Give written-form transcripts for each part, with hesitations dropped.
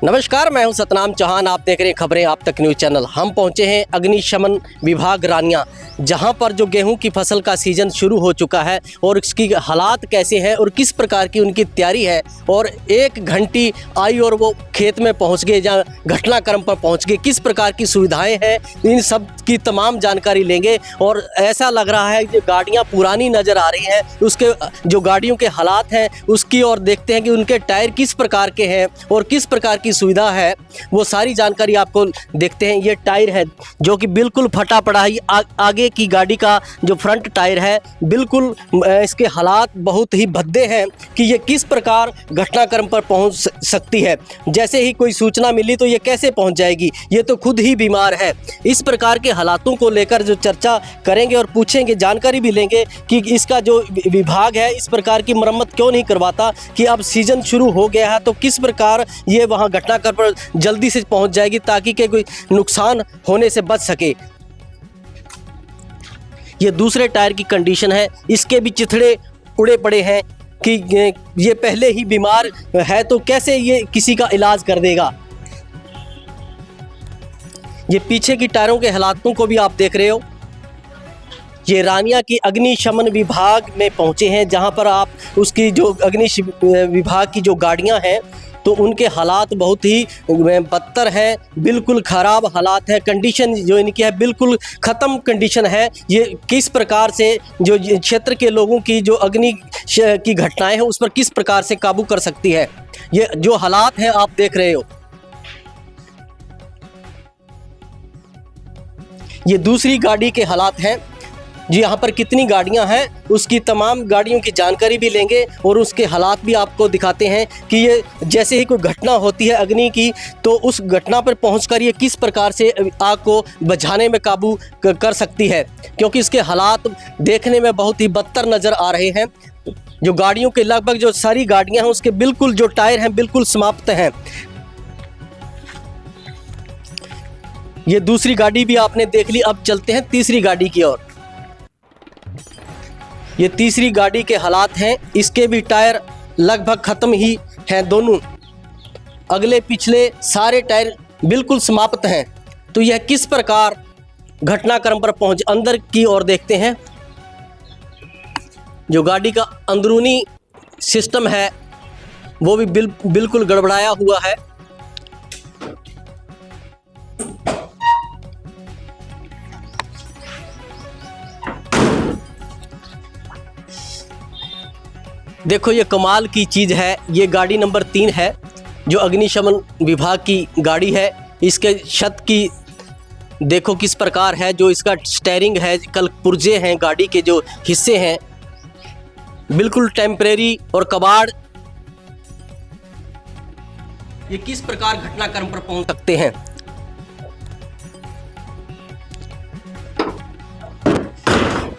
नमस्कार, मैं हूं सतनाम चौहान। आप देख रहे हैं खबरें आप तक न्यूज़ चैनल। हम पहुंचे हैं अग्निशमन विभाग रानिया, जहां पर जो गेहूं की फसल का सीज़न शुरू हो चुका है और इसकी हालात कैसे हैं और किस प्रकार की उनकी तैयारी है। और एक घंटी आई और वो खेत में पहुंच गए, जहां घटनाक्रम पर पहुंच गए, किस प्रकार की सुविधाएं हैं, इन सब की तमाम जानकारी लेंगे। और ऐसा लग रहा है कि गाड़ियाँ पुरानी नज़र आ रही हैं, उसके जो गाड़ियों के हालात हैं उसकी और देखते हैं कि उनके टायर किस प्रकार के हैं और किस प्रकार की सुविधा है, वो सारी जानकारी आपको देखते हैं। ये टायर है जो कि बिल्कुल फटा पड़ा है। आगे की गाड़ी का जो फ्रंट टायर है बिल्कुल इसके हालात बहुत ही भद्दे हैं कि ये किस प्रकार घटनाक्रम पर पहुंच सकती है। जैसे ही कोई सूचना मिली तो ये कैसे पहुंच जाएगी, ये तो खुद ही बीमार है। इस प्रकार के हालातों को लेकर जो चर्चा करेंगे और पूछेंगे, जानकारी भी लेंगे कि इसका जो विभाग है इस प्रकार की मरम्मत क्यों नहीं करवाता कि अब सीजन शुरू हो गया है तो किस प्रकार ये वहाँ घटनाक्रम पर जल्दी से पहुंच जाएगी ताकि के कोई नुकसान होने से बच सके। ये दूसरे टायर की कंडीशन है, इसके भी चिथड़े उड़े पड़े हैं कि ये पहले ही बीमार है तो कैसे ये किसी का इलाज कर देगा। ये पीछे की टायरों के हालातों को भी आप देख रहे हो। ये रानिया की अग्निशमन विभाग में पहुंचे हैं, जहां पर आप उसकी जो अग्निशमन विभाग की जो गाड़ियां हैं तो उनके हालात बहुत ही बदतर हैं, बिल्कुल ख़राब हालात है। कंडीशन जो इनकी है बिल्कुल ख़त्म कंडीशन है। ये किस प्रकार से जो क्षेत्र के लोगों की जो अग्नि की घटनाएं हैं उस पर किस प्रकार से काबू कर सकती है, ये जो हालात हैं आप देख रहे हो। ये दूसरी गाड़ी के हालात हैं जी, यहाँ पर कितनी गाड़ियाँ हैं उसकी तमाम गाड़ियों की जानकारी भी लेंगे और उसके हालात भी आपको दिखाते हैं कि ये जैसे ही कोई घटना होती है अग्नि की तो उस घटना पर पहुंचकर ये किस प्रकार से आग को बुझाने में काबू कर सकती है, क्योंकि इसके हालात देखने में बहुत ही बदतर नज़र आ रहे हैं। जो गाड़ियों के लगभग जो सारी गाड़ियाँ हैं उसके बिल्कुल जो टायर हैं बिल्कुल समाप्त हैं। ये दूसरी गाड़ी भी आपने देख ली, अब चलते हैं तीसरी गाड़ी की ओर। ये तीसरी गाड़ी के हालात हैं, इसके भी टायर लगभग ख़त्म ही हैं दोनों, अगले पिछले सारे टायर बिल्कुल समाप्त हैं। तो यह किस प्रकार घटनाक्रम पर पहुंच, अंदर की ओर देखते हैं। जो गाड़ी का अंदरूनी सिस्टम है वो भी बिल्कुल गड़बड़ाया हुआ है। देखो ये कमाल की चीज़ है, ये गाड़ी नंबर 3 है जो अग्निशमन विभाग की गाड़ी है। इसके छत की देखो किस प्रकार है, जो इसका स्टीयरिंग है, कल पुर्जे हैं, गाड़ी के जो हिस्से हैं बिल्कुल टेम्परेरी और कबाड़। ये किस प्रकार घटनाक्रम पर पहुंच सकते हैं।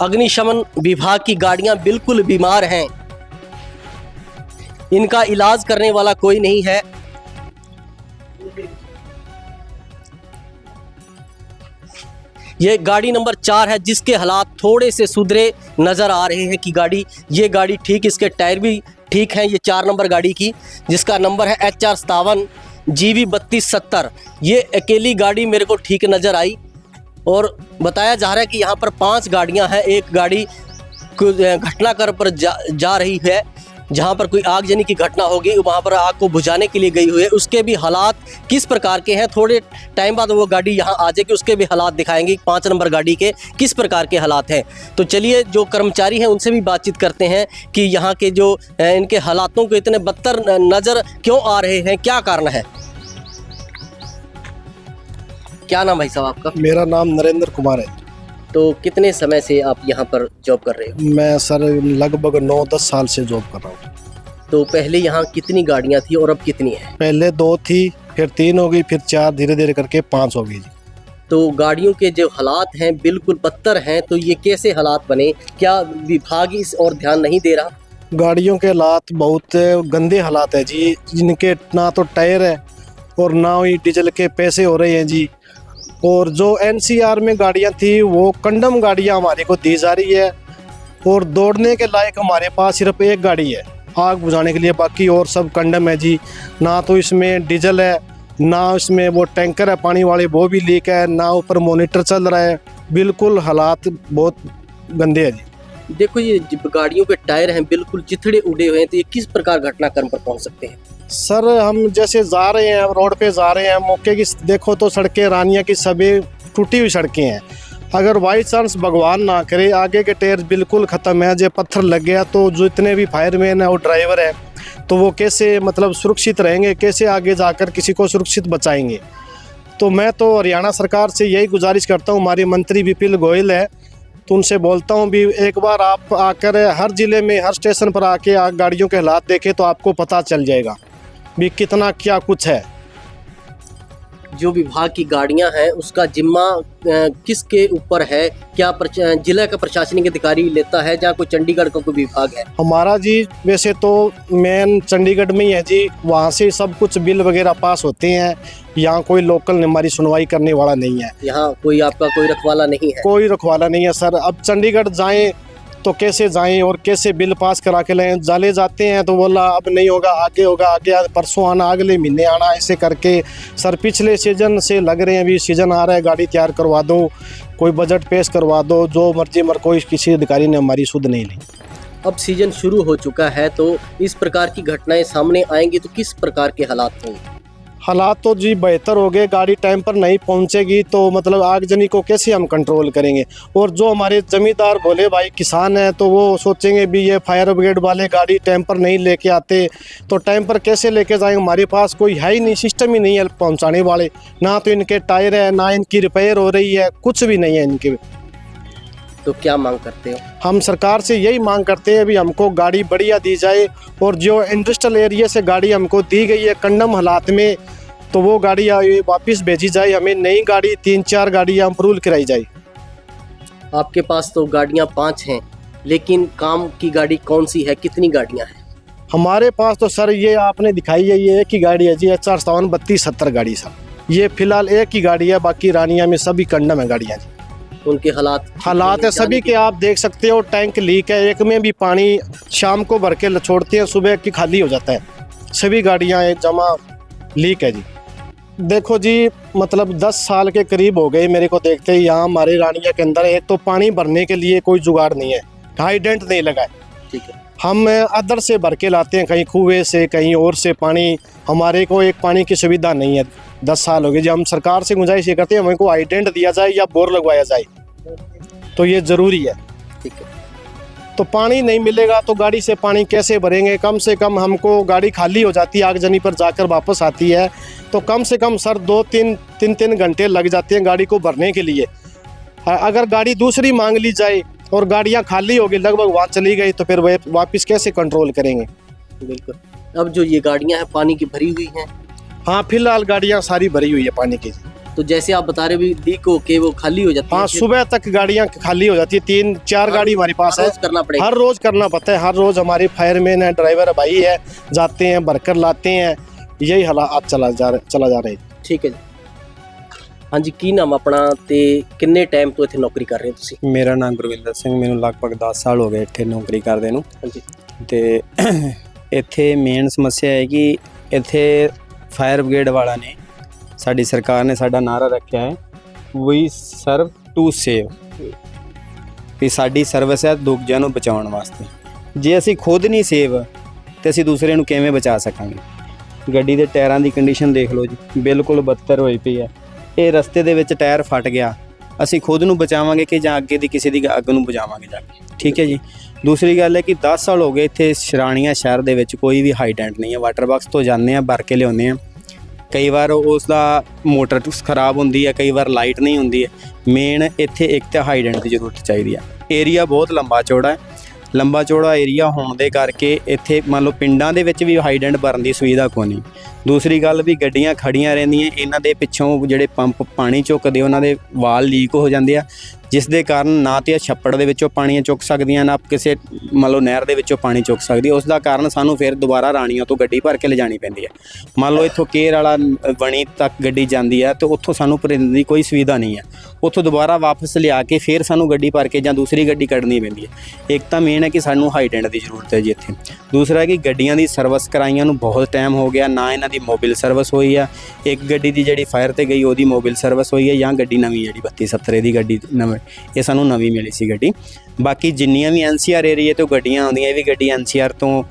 अग्निशमन विभाग की गाड़ियां बिल्कुल बीमार हैं, इनका इलाज करने वाला कोई नहीं है। ये गाड़ी नंबर 4 है जिसके हालात थोड़े से सुधरे नज़र आ रहे हैं कि गाड़ी, ये गाड़ी ठीक, इसके टायर भी ठीक हैं। ये 4 नंबर गाड़ी की जिसका नंबर है HR 57 GB 3270। ये अकेली गाड़ी मेरे को ठीक नज़र आई और बताया जा रहा है कि यहाँ पर 5 गाड़ियाँ हैं। एक गाड़ी घटनाक्रम पर जा रही है, जहाँ पर कोई आगजनी की घटना होगी वहाँ पर आग को बुझाने के लिए गई हुई है। उसके भी हालात किस प्रकार के हैं, थोड़े टाइम बाद वो गाड़ी यहाँ आ जाएगी, उसके भी हालात दिखाएंगे 5 नंबर गाड़ी के किस प्रकार के हालात हैं। तो चलिए जो कर्मचारी हैं उनसे भी बातचीत करते हैं कि यहाँ के जो इनके हालातों को इतने बदतर नज़र क्यों आ रहे हैं, क्या कारण है। क्या नाम भाई साहब आपका? मेरा नाम नरेंद्र कुमार है। तो कितने समय से आप यहाँ पर जॉब कर रहे हो? मैं सर लगभग 9-10 साल से जॉब कर रहा हूँ। तो पहले यहाँ कितनी गाड़ियाँ थी और अब कितनी है? पहले 2 थी, फिर 3 हो गई, फिर 4, धीरे धीरे करके 5 हो गई जी। तो गाड़ियों के जो हालात हैं बिल्कुल बदतर हैं, तो ये कैसे हालात बने, क्या विभाग इस और ध्यान नहीं दे रहा? गाड़ियों के हालात बहुत गंदे हालात है जी, जिनके ना तो टायर है और ना ही डीजल के पैसे हो रहे हैं जी। और जो NCR में गाड़ियाँ थी वो कंडम गाड़ियाँ हमारे को दी जा रही है और दौड़ने के लायक हमारे पास सिर्फ एक गाड़ी है आग बुझाने के लिए, बाकी और सब कंडम है जी। ना तो इसमें डीजल है ना इसमें वो टैंकर है पानी वाले वो भी लीक है, ना ऊपर मॉनिटर चल रहा है। बिल्कुल हालात बहुत गंदे हैं जी। देखो ये गाड़ियों के टायर हैं बिल्कुल चिथड़े उड़े हुए हैं, तो ये किस प्रकार घटनाक्रम पर पहुंच सकते हैं? सर हम जैसे जा रहे हैं रोड पे जा रहे हैं, मौके की देखो तो सड़कें रानिया की सभी टूटी हुई सड़कें हैं। अगर बाई चांस भगवान ना करे आगे के टायर बिल्कुल ख़त्म है, जो पत्थर लग गया तो जो इतने भी फायरमैन है और ड्राइवर है तो वो कैसे मतलब सुरक्षित रहेंगे, कैसे आगे जाकर किसी को सुरक्षित बचाएंगे। तो मैं तो हरियाणा सरकार से यही गुजारिश करता हूँ, हमारी मंत्री विपिन गोयल है तो उनसे बोलता हूँ भी एक बार आप आकर हर ज़िले में हर स्टेशन पर आके गाड़ियों के हालात देखें तो आपको पता चल जाएगा भी कितना क्या कुछ है। जो विभाग की गाड़ियां हैं उसका जिम्मा किसके ऊपर है? क्या जिला का प्रशासनिक अधिकारी लेता है या कोई चंडीगढ़ का कोई विभाग है? हमारा जी वैसे तो मेन चंडीगढ़ में ही है जी, वहाँ से सब कुछ बिल वगैरह पास होते हैं। यहाँ कोई लोकल हमारी सुनवाई करने वाला नहीं है। यहाँ कोई आपका कोई रखवाला नहीं है? कोई रखवाला नहीं है सर। अब चंडीगढ़ जाएं तो कैसे जाएं और कैसे बिल पास करा के लाएं? जाले जाते हैं तो बोला अब नहीं होगा, आगे होगा, आगे परसों आना, अगले महीने आना, ऐसे करके सर पिछले सीजन से लग रहे हैं। अभी सीजन आ रहा है, गाड़ी तैयार करवा दो, कोई बजट पेश करवा दो, जो मर्जी मर कोई किसी अधिकारी ने हमारी सुध नहीं ली। अब सीजन शुरू हो चुका है तो इस प्रकार की घटनाएं सामने आएंगी तो किस प्रकार के हालात होंगे? हालात तो जी बेहतर हो गए। गाड़ी टाइम पर नहीं पहुंचेगी तो मतलब आगजनी को कैसे हम कंट्रोल करेंगे? और जो हमारे जमींदार भोले भाई किसान हैं तो वो सोचेंगे भी ये फायर ब्रिगेड वाले गाड़ी टाइम पर नहीं लेके आते तो टाइम पर कैसे लेके जाएंगे? हमारे पास कोई है ही नहीं, सिस्टम ही नहीं है पहुंचाने वाले। ना तो इनके टायर है, ना इनकी रिपेयर हो रही है, कुछ भी नहीं है इनके। तो क्या मांग करते हो? हम सरकार से यही मांग करते हैं भी हमको गाड़ी बढ़िया दी जाए और जो इंडस्ट्रियल एरिया से गाड़ी हमको दी गई है कंडम हालात में तो वो गाड़ी वापस भेजी जाए। हमें नई गाड़ी 3-4 गाड़ियाँ अप्रूवल कराई जाए। आपके पास तो गाड़ियाँ 5 हैं, लेकिन काम की गाड़ी कौन सी है? कितनी गाड़ियाँ हैं? हमारे पास तो सर ये आपने दिखाई है, ये एक ही गाड़ी है जी, HR 57 32 70 गाड़ी सर। ये फिलहाल एक ही गाड़ी है, बाकी रानिया में सभी कंडम है गाड़ियाँ जी। उनके हालात है सभी के, आप देख सकते हो। टैंक लीक है, एक में भी पानी शाम को भर के छोड़ते हैं, सुबह की खाली हो जाता है। सभी गाड़ियाँ जमा लीक है जी। देखो जी मतलब 10 साल के करीब हो गए मेरे को देखते ही यहाँ हमारे रानिया के अंदर। एक तो पानी भरने के लिए कोई जुगाड़ नहीं है, हाइडेंट नहीं लगा है। ठीक है, हम अदर से भर के लाते हैं, कहीं कुएं से कहीं और से पानी। हमारे को एक पानी की सुविधा नहीं है। 10 साल हो गए जी। हम सरकार से गुजारिश ये करते हैं हमें को हाइडेंट दिया जाए या बोर लगवाया जाए, तो ये ज़रूरी है। ठीक है। तो पानी नहीं मिलेगा तो गाड़ी से पानी कैसे भरेंगे? कम से कम हमको गाड़ी खाली हो जाती है, आगजनी पर जाकर वापस आती है तो कम से कम सर 2-3 घंटे लग जाते हैं गाड़ी को भरने के लिए। अगर गाड़ी दूसरी मांग ली जाए और गाड़ियां खाली हो गई, लगभग वहाँ चली गई, तो फिर वह वापस कैसे कंट्रोल करेंगे? बिल्कुल। अब जो ये गाड़ियां हैं पानी की भरी हुई हैं? हाँ फिलहाल गाड़ियाँ सारी भरी हुई है पानी की। तो जैसे आप बता रहे भी लीक हो के वो खाली हो जाती है? हाँ सुबह तक गाड़ियाँ खाली हो जाती है। 3-4 गाड़ी हमारे पास है। करना पड़ेगा, हर रोज करना पड़ता है। हर रोज हमारे फायरमैन है, ड्राइवर भाई है, जाते हैं भरकर लाते हैं। यही हालात चला जा रहे। ठीक है जी। हाँ जी, की नाम अपना ते किन्ने टाइम तो इत्थे नौकरी कर रहे हो तुसी? मेरा नाम गुरविंदर सिंह, मैनूं लगभग 10 साल हो गए ਇੱਥੇ ਨੌਕਰੀ ਕਰਦੇ ਨੂੰ। ਹਾਂਜੀ। ਤੇ ਇੱਥੇ ਮੇਨ ਸਮੱਸਿਆ ਹੈ ਕਿ ਇੱਥੇ ਫਾਇਰ ਬ੍ਰਿਗੇਡ ਵਾਲਾ ਨੇ, ਸਾਡੀ ਸਰਕਾਰ ਨੇ ਸਾਡਾ ਨਾਰਾ ਰੱਖਿਆ ਹੈ ਵੀ ਸਰਵ ਟੂ ਸੇਵ, ਵੀ ਸਾਡੀ ਸਰਵਿਸ ਹੈ ਦੂਜਿਆਂ ਨੂੰ ਬਚਾਉਣ ਵਾਸਤੇ। ਜੇ ਅਸੀਂ ਖੁਦ ਨਹੀਂ ਸੇਵ ਤੇ ਅਸੀਂ ਦੂਸਰੇ ਨੂੰ ਕਿਵੇਂ ਬਚਾ ਸਕਾਂਗੇ? ਗੱਡੀ ਦੇ ਟਾਇਰਾਂ ਦੀ ਕੰਡੀਸ਼ਨ ਦੇਖ ਲਓ ਜੀ, ਬਿਲਕੁਲ ਬੱਤਰ ਹੋਈ ਪਈ ਹੈ। ਇਹ ਰਸਤੇ ਦੇ ਵਿੱਚ ਟਾਇਰ ਫਟ ਗਿਆ, ਅਸੀਂ ਖੁਦ ਨੂੰ ਬਚਾਵਾਂਗੇ ਕਿ ਜਾਂ ਅੱਗੇ ਦੀ ਕਿਸੇ ਦੀ ਅੱਗ ਨੂੰ ਬੁਝਾਵਾਂਗੇ ਜਾ ਕੇ? ਠੀਕ ਹੈ ਜੀ। ਦੂਸਰੀ ਗੱਲ ਹੈ ਕਿ 10 ਸਾਲ ਹੋ ਗਏ ਇੱਥੇ ਸ਼ਰਾਣੀਆਂ ਸ਼ਹਿਰ ਦੇ ਵਿੱਚ ਕੋਈ ਵੀ ਹਾਈਡੈਂਟ ਨਹੀਂ ਹੈ। ਵਾਟਰ ਬਾਕਸ ਤੋਂ ਜਾਂਦੇ ਹਾਂ, ਭਰ ਕੇ ਲਿਆਉਂਦੇ ਹਾਂ। ਕਈ ਵਾਰ ਉਸ ਦਾ ਮੋਟਰ ਖਰਾਬ ਹੁੰਦੀ ਹੈ, ਕਈ ਵਾਰ ਲਾਈਟ ਨਹੀਂ ਹੁੰਦੀ ਹੈ। ਮੇਨ ਇੱਥੇ ਇੱਕ ਤਾਂ ਹਾਈਡੈਂਟ ਦੀ ਜ਼ਰੂਰਤ ਚਾਹੀਦੀ ਹੈ। ਏਰੀਆ ਬਹੁਤ ਲੰਬਾ ਚੌੜਾ ਹੈ। ਲੰਬਾ ਚੌੜਾ ਏਰੀਆ ਹੋਣ ਦੇ ਕਰਕੇ ਇੱਥੇ ਮੰਨ ਲਓ ਪਿੰਡਾਂ ਦੇ ਵਿੱਚ ਵੀ ਹਾਈਡੈਂਟ ਭਰਨ ਦੀ ਸੁਵਿਧਾ ਕੋਈ ਨਹੀਂ। ਦੂਸਰੀ ਗੱਲ ਵੀ ਗੱਡੀਆਂ ਖੜੀਆਂ ਰਹਿੰਦੀਆਂ, ਇਹਨਾਂ ਦੇ ਪਿੱਛੋਂ ਜਿਹੜੇ ਪੰਪ ਪਾਣੀ ਚੁੱਕਦੇ ਉਹਨਾਂ ਦੇ ਵਾਲ ਲੀਕ ਹੋ ਜਾਂਦੇ ਆ, ਜਿਸ ਦੇ ਕਾਰਨ ਨਾ ਤਾਂ ਛੱਪੜ ਦੇ ਵਿੱਚੋਂ ਪਾਣੀ ਚੁੱਕ ਸਕਦੀਆਂ, ਨਾ ਕਿਸੇ ਮੰਨ ਲਓ ਨਹਿਰ ਦੇ ਵਿੱਚੋਂ ਪਾਣੀ ਚੁੱਕ ਸਕਦੀ। ਉਸ ਦਾ ਕਾਰਨ ਸਾਨੂੰ ਫਿਰ ਦੁਬਾਰਾ ਰਾਣੀਆਂ ਤੋਂ ਗੱਡੀ ਭਰ ਕੇ ਲਿਜਾਣੀ ਪੈਂਦੀ ਹੈ। ਮੰਨ ਲਓ ਇੱਥੋਂ ਕੇਰ ਵਾਲਾ ਬਣੀ ਤੱਕ ਗੱਡੀ ਜਾਂਦੀ ਹੈ ਅਤੇ ਉੱਥੋਂ ਸਾਨੂੰ ਭਰਨ ਦੀ ਕੋਈ ਸੁਵਿਧਾ ਨਹੀਂ ਹੈ। ਉੱਥੋਂ ਦੁਬਾਰਾ ਵਾਪਸ ਲਿਆ ਕੇ ਫਿਰ ਸਾਨੂੰ ਗੱਡੀ ਭਰ ਕੇ ਜਾਂ ਦੂਸਰੀ ਗੱਡੀ ਕੱਢਣੀ ਪੈਂਦੀ ਹੈ। ਇੱਕ ਤਾਂ ਮੇਨ ਹੈ ਕਿ ਸਾਨੂੰ ਹਾਈਡੈਂਟ ਦੀ ਜ਼ਰੂਰਤ ਹੈ ਜੀ ਇੱਥੇ। ਦੂਸਰਾ ਹੈ ਕਿ ਗੱਡੀਆਂ ਦੀ ਸਰਵਿਸ ਕਰਾਈਆਂ ਨੂੰ ਬਹੁਤ ਟਾਈਮ ਹੋ ਗਿਆ, ਨਾ ਇਹਨਾਂ ਦੀ ਮੋਬਾਈਲ ਸਰਵਿਸ ਹੋਈ ਆ, ਇੱਕ ਗੱਡੀ ਦੀ ਜਿਹੜੀ ਫਾਇਰ ਤੇ ਗਈ ਉਹਦੀ ਮੋਬਾਈਲ ਸਰਵਿਸ ਹੋਈ ਹੈ, ਜਾਂ ਗੱਡੀ ਨਵੀਂ ਜਿਹੜੀ 3270 ਦੀ ਗੱਡੀ ਨਵੀਂ, ਇਹ ਸਾਨੂੰ ਨਵੀਂ ਮਿਲੀ ਸੀ ਗੱਡੀ। ਬਾਕੀ ਜਿੰਨੀਆਂ ਵੀ NCR ਏਰੀਏ ਤੋਂ ਗੱਡੀਆਂ ਆਉਂਦੀਆਂ, ਇਹ ਵੀ ਗੱਡੀ NCR ਤੋਂ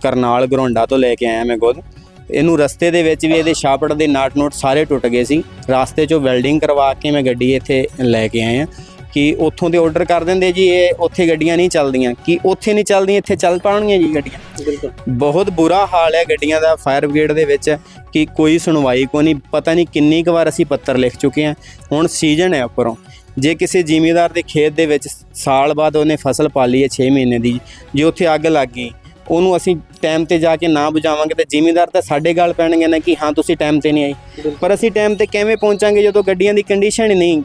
ਕਰਨਾਲ ਗਰੋਂਡਾ ਤੋਂ ਲੈ ਕੇ ਆਇਆ ਮੈਂ ਖੁਦ। ਇਹਨੂੰ ਰਸਤੇ ਦੇ ਵਿੱਚ ਵੀ ਇਹਦੇ ਛਾਪੜ ਦੇ ਨਾਟ ਨੋਟ ਸਾਰੇ ਟੁੱਟ ਗਏ ਸੀ, ਰਾਸਤੇ 'ਚੋਂ ਵੈਲਡਿੰਗ ਕਰਵਾ ਕੇ ਮੈਂ ਗੱਡੀ ਇੱਥੇ ਲੈ ਕੇ ਆਏ ਹਾਂ ਕਿ ਉੱਥੋਂ ਦੇ ਆਰਡਰ ਕਰ ਦਿੰਦੇ ਜੀ, ਇਹ ਉੱਥੇ ਗੱਡੀਆਂ ਨਹੀਂ ਚੱਲਦੀਆਂ, ਕਿ ਉੱਥੇ ਨਹੀਂ ਚੱਲਦੀਆਂ ਇੱਥੇ ਚੱਲ ਪਾਉਣਗੀਆਂ ਜੀ ਗੱਡੀਆਂ। बिल्कुल ਬਹੁਤ ਬੁਰਾ ਹਾਲ ਹੈ ਗੱਡੀਆਂ ਦਾ ਫਾਇਰ ਬ੍ਰਿਗੇਡ ਦੇ ਵਿੱਚ ਕਿ ਕੋਈ ਸੁਣਵਾਈ ਕੋਈ ਨਹੀਂ। ਪਤਾ ਨਹੀਂ ਕਿੰਨੀ ਕੁ ਵਾਰ ਅਸੀਂ ਪੱਤਰ ਲਿਖ ਚੁੱਕੇ ਹਾਂ। ਹੁਣ ਸੀਜ਼ਨ ਹੈ ਉੱਪਰੋਂ, ਜੇ ਕਿਸੇ ਜ਼ਿਮੀਂਦਾਰ ਦੇ ਖੇਤ ਦੇ ਵਿੱਚ ਸਾਲ ਬਾਅਦ ਉਹਨੇ ਫਸਲ ਪਾਲੀ ਹੈ 6 ਮਹੀਨੇ ਦੀ, ਜੇ ਉੱਥੇ ਅੱਗ ਲੱਗ ਗਈ, ਉਹਨੂੰ ਅਸੀਂ ਟਾਈਮ ਤੇ ਜਾ ਕੇ ਨਾ ਬੁਝਾਵਾਂਗੇ ਤਾਂ ਜ਼ਿਮੀਂਦਾਰ ਤਾਂ ਸਾਡੇ ਗੱਲ ਪੈਣਗੇ ਨਾ ਕਿ ਹਾਂ ਤੁਸੀਂ ਟਾਈਮ ਤੇ ਨਹੀਂ ਆਈ। ਪਰ ਅਸੀਂ ਟਾਈਮ ਤੇ ਕਿਵੇਂ ਪਹੁੰਚਾਂਗੇ ਜਦੋਂ ਗੱਡੀਆਂ ਦੀ ਕੰਡੀਸ਼ਨ ਹੀ ਨਹੀਂ।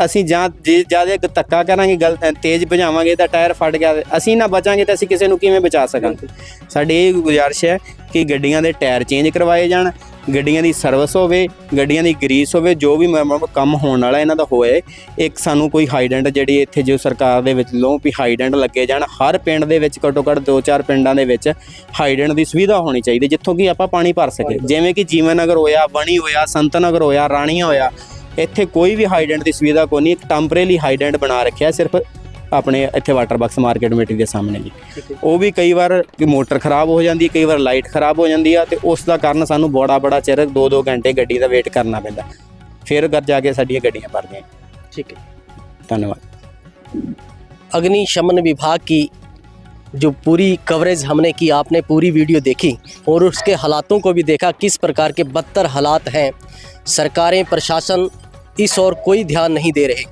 ਅਸੀਂ ਜਾਂ ਜੇ ਜ਼ਿਆਦਾ ਧੱਕਾ ਕਰਾਂਗੇ, ਤੇਜ਼ ਭਜਾਵਾਂਗੇ ਤਾਂ ਟਾਇਰ ਫਟ ਗਿਆ, ਅਸੀਂ ਨਾ ਬਚਾਂਗੇ ਤਾਂ ਅਸੀਂ ਕਿਸੇ ਨੂੰ ਕਿਵੇਂ ਬਚਾ ਸਕਾਂਗੇ। ਸਾਡੀ ਇਹ ਗੁਜ਼ਾਰਿਸ਼ ਹੈ ਕਿ ਗੱਡੀਆਂ ਦੇ ਟਾਇਰ ਚੇਂਜ ਕਰਵਾਏ ਜਾਣ, ਗੱਡੀਆਂ ਦੀ ਸਰਵਿਸ ਹੋਵੇ, ਗੱਡੀਆਂ ਦੀ ਗਰੀਸ ਹੋਵੇ, ਜੋ ਵੀ ਕੰਮ ਹੋਣ ਵਾਲਾ ਇਹਨਾਂ ਦਾ ਹੋਏ। ਇੱਕ ਸਾਨੂੰ ਕੋਈ ਹਾਈਡੈਂਟ ਜਿਹੜੀ ਇੱਥੇ ਜੋ ਸਰਕਾਰ ਦੇ ਵਿੱਚ ਲੋ ਵੀ ਹਾਈਡੈਂਟ ਲੱਗੇ ਜਾਣ, ਹਰ ਪਿੰਡ ਦੇ ਵਿੱਚ ਘੱਟੋ ਘੱਟ 2-4 ਪਿੰਡਾਂ ਦੇ ਵਿੱਚ ਹਾਈਡੈਂਟ ਦੀ ਸੁਵਿਧਾ ਹੋਣੀ ਚਾਹੀਦੀ, ਜਿੱਥੋਂ ਕਿ ਆਪਾਂ ਪਾਣੀ ਭਰ ਸਕੇ। ਜਿਵੇਂ ਕਿ ਜੀਵਨ ਨਗਰ ਹੋਇਆ, ਬਣੀ ਹੋਇਆ, ਸੰਤ ਨਗਰ ਹੋਇਆ, ਰਾਣੀਆਂ ਹੋਇਆ, ਇੱਥੇ ਕੋਈ ਵੀ ਹਾਈਡੈਂਟ ਦੀ ਸੁਵਿਧਾ ਕੋਈ ਨਹੀਂ। ਇੱਕ ਟੈਂਪਰੇਰੀ ਹਾਈਡੈਂਟ ਬਣਾ ਰੱਖਿਆ ਸਿਰਫ ਆਪਣੇ ਇੱਥੇ ਵਾਟਰ ਬਾਕਸ ਮਾਰਕੀਟ ਕਮੇਟੀ ਦੇ ਸਾਹਮਣੇ ਜੀ। ਉਹ ਵੀ ਕਈ ਵਾਰ ਮੋਟਰ ਖਰਾਬ ਹੋ ਜਾਂਦੀ, ਕਈ ਵਾਰ ਲਾਈਟ ਖਰਾਬ ਹੋ ਜਾਂਦੀ ਆ, ਤੇ ਉਸ ਦਾ ਕਾਰਨ ਸਾਨੂੰ ਬੜਾ ਚਿਰ 2-2 ਘੰਟੇ ਗੱਡੀ ਦਾ ਵੇਟ ਕਰਨਾ ਪੈਂਦਾ, ਫਿਰ ਘਰ ਜਾ ਕੇ ਸਾਡੀਆਂ ਗੱਡੀਆਂ ਭਰਦੀਆਂ। ठीक है, ਧੰਨਵਾਦ। अग्निशमन विभाग की जो पूरी कवरेज हमने की, आपने पूरी वीडियो देखी और उसके हालातों को भी देखा, किस प्रकार के बदतर हालात हैं। सरकारें, प्रशासन इस ओर कोई ध्यान नहीं दे रहे।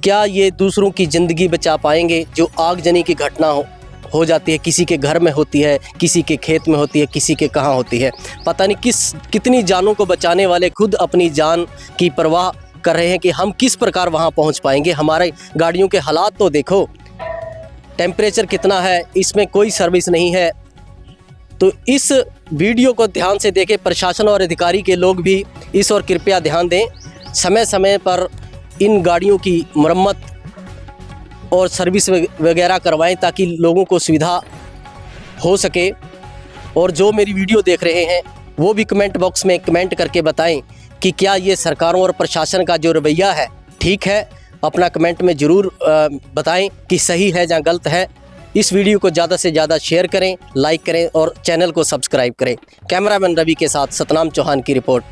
क्या ये दूसरों की ज़िंदगी बचा पाएंगे? जो आगजनी की घटना हो जाती है, किसी के घर में होती है, किसी के खेत में होती है, किसी के कहाँ होती है, पता नहीं कितनी जानों को बचाने वाले खुद अपनी जान की परवाह कर रहे हैं कि हम किस प्रकार वहाँ पहुँच पाएंगे। हमारे गाड़ियों के हालात तो देखो, टेम्परेचर कितना है, इसमें कोई सर्विस नहीं है। तो इस वीडियो को ध्यान से देखें, प्रशासन और अधिकारी के लोग भी इस ओर कृपया ध्यान दें, समय समय पर इन गाड़ियों की मरम्मत और सर्विस वगैरह करवाएं ताकि लोगों को सुविधा हो सके। और जो मेरी वीडियो देख रहे हैं वो भी कमेंट बॉक्स में कमेंट करके बताएं कि क्या ये सरकारों और प्रशासन का जो रवैया है ठीक है। अपना कमेंट में ज़रूर बताएं कि सही है या गलत है। इस वीडियो को ज़्यादा से ज़्यादा शेयर करें, लाइक करें और चैनल को सब्सक्राइब करें। कैमरामैन रवि के साथ सतनाम चौहान की रिपोर्ट।